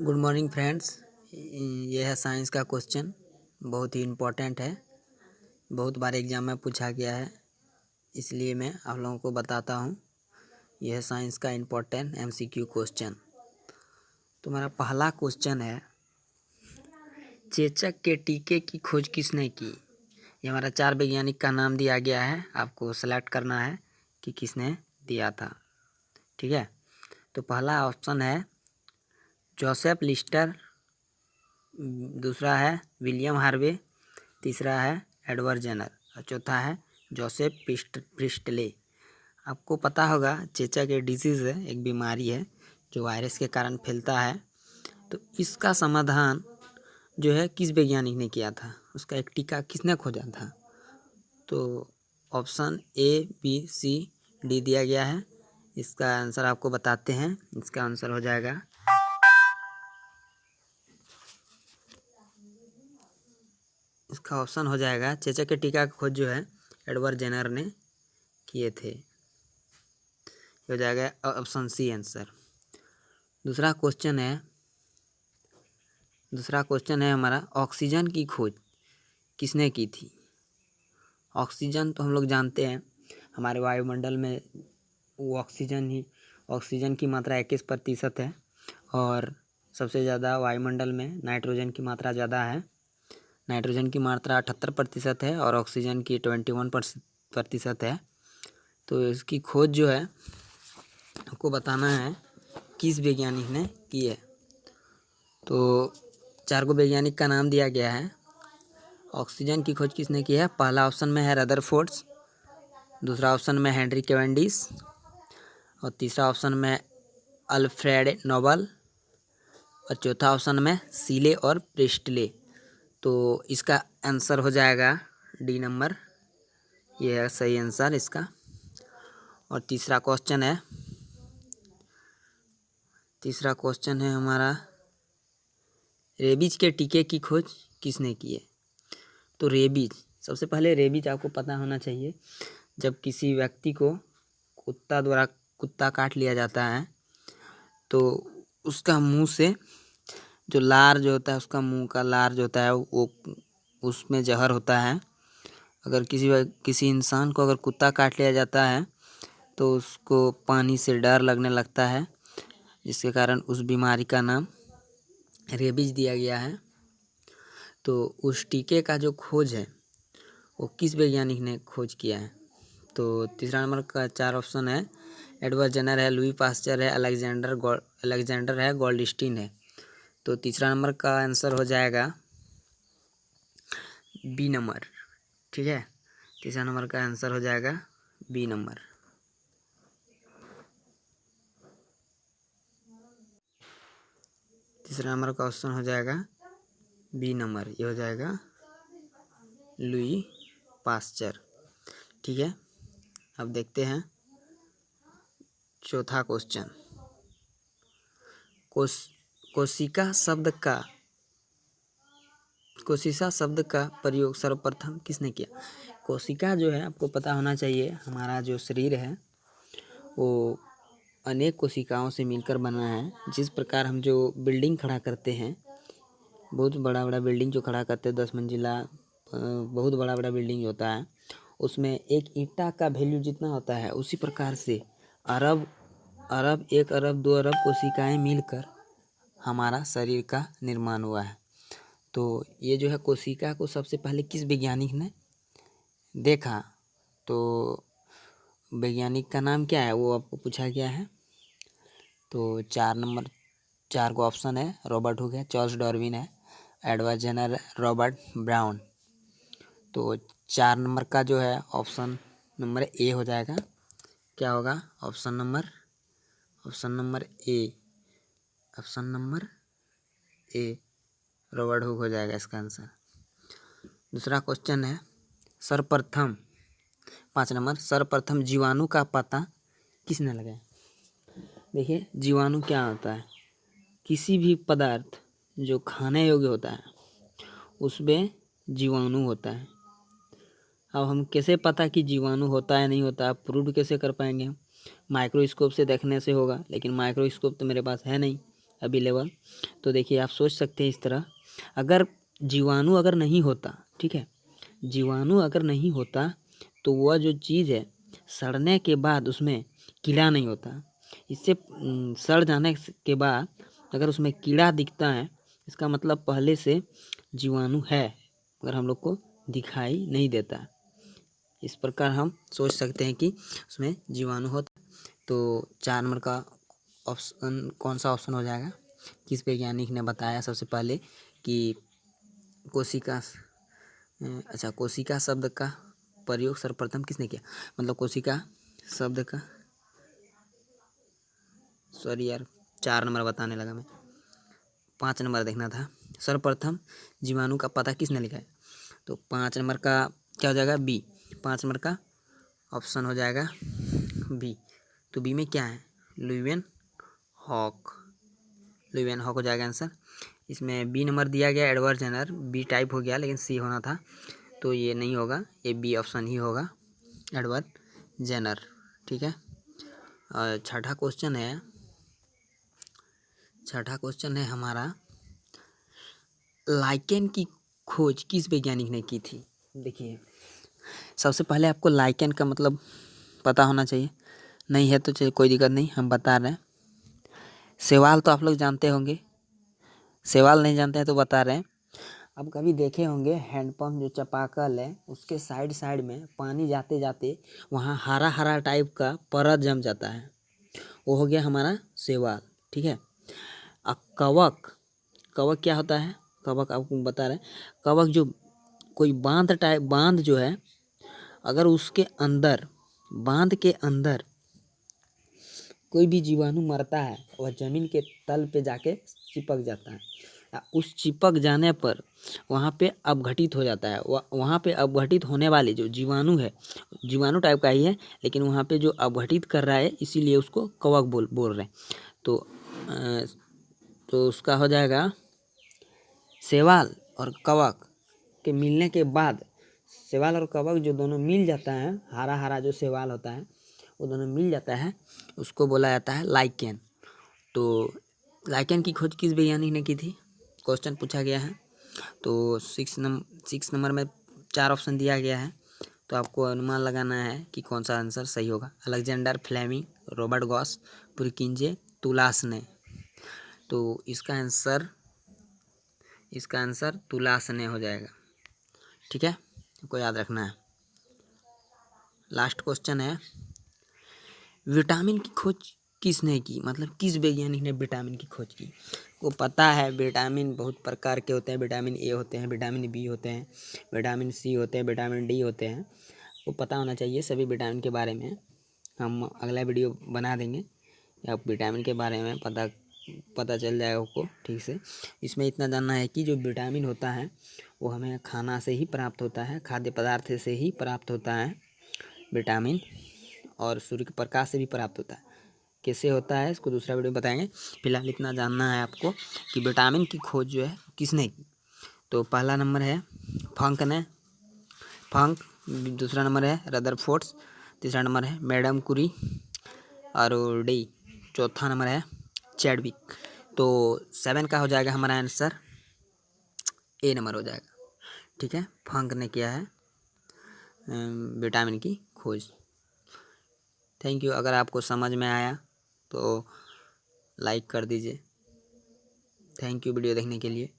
Good morning friends. ये है science का क्वेश्चन, बहुत ही इम्पोर्टेंट है, बहुत बार एग्जाम में पूछा गया है, इसलिए मैं आप लोगों को बताता हूँ। यह है साइंस का इम्पोर्टेंट एमसीक्यू क्वेश्चन। तो मेरा पहला क्वेश्चन है, चेचक के टीके की खोज किसने की। ये हमारा 4 वैज्ञानिक का नाम दिया गया है, आपको सेलेक्ट करना है कि किसने दिया था। ठीक है, तो पहला ऑप्शन है जोसेफ लिस्टर, दूसरा है विलियम हार्वे, तीसरा है एडवर्ड जेनर और चौथा है जोसेफ प्रिस्टले। आपको पता होगा चेचक एक डिजीज़ है, एक बीमारी है जो वायरस के कारण फैलता है। तो इसका समाधान जो है किस वैज्ञानिक ने किया था, उसका एक टीका किसने खोजा था। तो option A B C D दिया गया है। इसका आंसर आपको बताते हैं। इसका आंसर हो जाएगा इसका ऑप्शन हो जाएगा चेचक के टीका की खोज जो है एडवर्ड जेनर ने किए थे। हो जाएगा ऑप्शन सी आंसर। दूसरा क्वेश्चन है हमारा, ऑक्सीजन की खोज किसने की थी। ऑक्सीजन तो हम लोग जानते हैं हमारे वायुमंडल में वो ऑक्सीजन की मात्रा 21% है और सबसे ज़्यादा वायुमंडल में नाइट्रोजन की मात्रा ज़्यादा है। नाइट्रोजन की मात्रा 78% है और ऑक्सीजन की 21% है। तो इसकी खोज जो है आपको बताना है किस वैज्ञानिक ने की है। तो 4 को वैज्ञानिक का नाम दिया गया है। ऑक्सीजन की खोज किसने की है, पहला ऑप्शन में है रदरफोर्ड, दूसरा ऑप्शन में हेनरी कैवेंडिश और तीसरा ऑप्शन में अल्फ्रेड नोबल और चौथा ऑप्शन में सीले और प्रिस्टले। तो इसका आंसर हो जाएगा डी नंबर, ये है सही आंसर इसका। और तीसरा क्वेश्चन है हमारा, रेबीज के टीके की खोज किसने की है। तो सबसे पहले रेबीज आपको पता होना चाहिए, जब किसी व्यक्ति को कुत्ता काट लिया जाता है तो उसका मुंह से जो लार जो होता है, उसका मुंह का लार जो होता है वो उसमें जहर होता है। अगर किसी इंसान को अगर कुत्ता काट लिया जाता है तो उसको पानी से डर लगने लगता है, जिसके कारण उस बीमारी का नाम रेबीज दिया गया है। तो उस टीके का जो खोज है वो किस वैज्ञानिक ने खोज किया है। तो तीसरा नंबर का 4 ऑप्शन है, एडवर्ड जेनर है, लुई पास्चर है, अलेक्जेंडर है, गोल्डस्टीन है। तो तीसरा नंबर का आंसर हो जाएगा बी नंबर। ठीक है, तीसरा नंबर का आंसर हो जाएगा बी नंबर। तीसरा नंबर का ऑप्शन हो जाएगा बी नंबर, ये हो जाएगा लुई पास्चर। ठीक है, अब देखते हैं चौथा क्वेश्चन। कोशिका शब्द का प्रयोग सर्वप्रथम किसने किया। कोशिका जो है आपको पता होना चाहिए, हमारा जो शरीर है वो अनेक कोशिकाओं से मिलकर बना है। जिस प्रकार हम जो बिल्डिंग खड़ा करते हैं, बहुत बड़ा बड़ा बिल्डिंग जो खड़ा करते हैं 10 मंजिला, बहुत बड़ा बड़ा बिल्डिंग होता है, उसमें एक ईंटा का वैल्यू जितना होता है, उसी प्रकार से अरब 1 अरब 2 अरब कोशिकाएं मिलकर हमारा शरीर का निर्माण हुआ है। तो ये जो है कोशिका को सबसे पहले किस वैज्ञानिक ने देखा, तो वैज्ञानिक का नाम क्या है वो आपको पूछा गया है। तो 4 को ऑप्शन है, रॉबर्ट हुक है, चार्ल्स डार्विन है, एडवर्ड जेनर, रॉबर्ट ब्राउन। तो 4 नंबर का जो है ऑप्शन नंबर ए हो जाएगा। क्या होगा option number A Robert Hooke हो जाएगा इसका आंसर। दूसरा क्वेश्चन है, 5 नंबर, सर्वप्रथम जीवाणु का पता किसने लगाया। देखिए जीवाणु क्या होता है, किसी भी पदार्थ जो खाने योग्य होता है उसमें जीवाणु होता है। अब हम कैसे पता कि जीवाणु होता है नहीं होता, आप प्रूव कैसे कर पाएंगे। माइक्रोस्कोप से देखने से होगा, लेकिन माइक्रोस्कोप तो मेरे पास है नहीं, अवेलेबल। तो देखिए आप सोच सकते हैं इस तरह, अगर जीवाणु अगर नहीं होता, ठीक है, जीवाणु अगर नहीं होता तो वह जो चीज़ है सड़ने के बाद उसमें कीड़ा नहीं होता। इससे सड़ जाने के बाद अगर उसमें कीड़ा दिखता है, इसका मतलब पहले से जीवाणु है, अगर हम लोग को दिखाई नहीं देता। इस प्रकार हम सोच सकते हैं कि उसमें जीवाणु होता। तो 4 नंबर का ऑप्शन कौन सा ऑप्शन हो जाएगा? किस वैज्ञानिक ने बताया सबसे पहले कि कोशिका, अच्छा, कोशिका शब्द का प्रयोग सर्वप्रथम किसने किया? मतलब कोशिका शब्द का, सॉरी यार 4 नंबर बताने लगा मैं, 5 नंबर देखना था। सर्वप्रथम जीवाणु का पता किसने लिखा है? तो 5 नंबर का क्या हो जाएगा? बी। 5 नंबर का ऑप्शन हो जाएगा बी। तो बी में क्या है? लुईवेन हॉक। लुईवेन हॉक हो जाएगा आंसर। इसमें बी नंबर दिया गया एडवर्ड जेनर, बी टाइप हो गया लेकिन सी होना था, तो ये नहीं होगा, ये बी ऑप्शन ही होगा, एडवर्ड जेनर। ठीक है। और छठा क्वेश्चन है हमारा, लाइकेन की खोज किस वैज्ञानिक ने की थी? देखिए सबसे पहले आपको लाइकेन का मतलब पता होना चाहिए, नहीं है तो चलिए कोई दिक्कत नहीं, हम बता रहे हैं। शैवाल तो आप लोग जानते होंगे, शैवाल नहीं जानते हैं तो बता रहे हैं। अब कभी देखे होंगे हैंडपम्प जो चापाकल है उसके साइड साइड में पानी जाते जाते वहाँ हरा हरा टाइप का परत जम जाता है, वो हो गया हमारा शैवाल। ठीक है। अब कवक, कवक क्या होता है? कवक आपको बता रहे हैं, कवक जो कोई बांध जो है, अगर उसके अंदर, बांध के अंदर कोई भी जीवाणु मरता है वह जमीन के तल पे जाके चिपक जाता है, उस चिपक जाने पर वहाँ पे अपघटित हो जाता है। वहाँ पे अपघटित होने वाले जो जीवाणु है, जीवाणु टाइप का ही है लेकिन वहाँ पे जो अपघटित कर रहा है इसीलिए उसको कवक बोल रहे हैं। तो उसका हो जाएगा शैवाल और कवक के मिलने के बाद, शैवाल और कवक जो दोनों मिल जाता है, हरा हरा जो शैवाल होता है वो दोनों मिल जाता है, उसको बोला जाता है लाइकेन। तो लाइकेन की खोज किस वैज्ञानिक ने की थी? क्वेश्चन पूछा गया है। तो 6 नंबर में 4 ऑप्शन दिया गया है, तो आपको अनुमान लगाना है कि कौन सा आंसर सही होगा। Alexander Fleming, Robert Goss, Purkinje, Tulasne. तो इसका आंसर तुलासने हो जाएगा। ठीक है, आपको याद रखना है। लास्ट क्वेश्चन है, विटामिन की खोज किसने की? मतलब किस वैज्ञानिक ने विटामिन की खोज की? को पता है विटामिन बहुत प्रकार के होते हैं, विटामिन ए होते हैं, विटामिन बी होते हैं, विटामिन सी होते हैं, विटामिन डी होते हैं, वो पता होना चाहिए सभी विटामिन के बारे में। हम अगला वीडियो बना देंगे, आप विटामिन के बारे में पता चल जाएगा आपको ठीक से। इसमें इतना जानना है कि जो विटामिन होता है वो हमें खाना से ही प्राप्त होता है, खाद्य पदार्थ से ही प्राप्त होता है विटामिन, और सूर्य के प्रकाश से भी प्राप्त होता है। कैसे होता है इसको दूसरा वीडियो बताएंगे। फिलहाल इतना जानना है आपको कि विटामिन की खोज जो है किसने की। तो पहला नंबर है फंक, दूसरा नंबर है रदरफोर्ड, तीसरा नंबर है मैडम कुरी और डी, चौथा नंबर है चैडविक। तो 7 का हो जाएगा हमारा आंसर, ए नंबर हो जाएगा। ठीक है, फंक ने किया है विटामिन की खोज। Thank you. अगर आपको समझ में आया तो लाइक कर दीजिए। थैंक यू वीडियो देखने के लिए।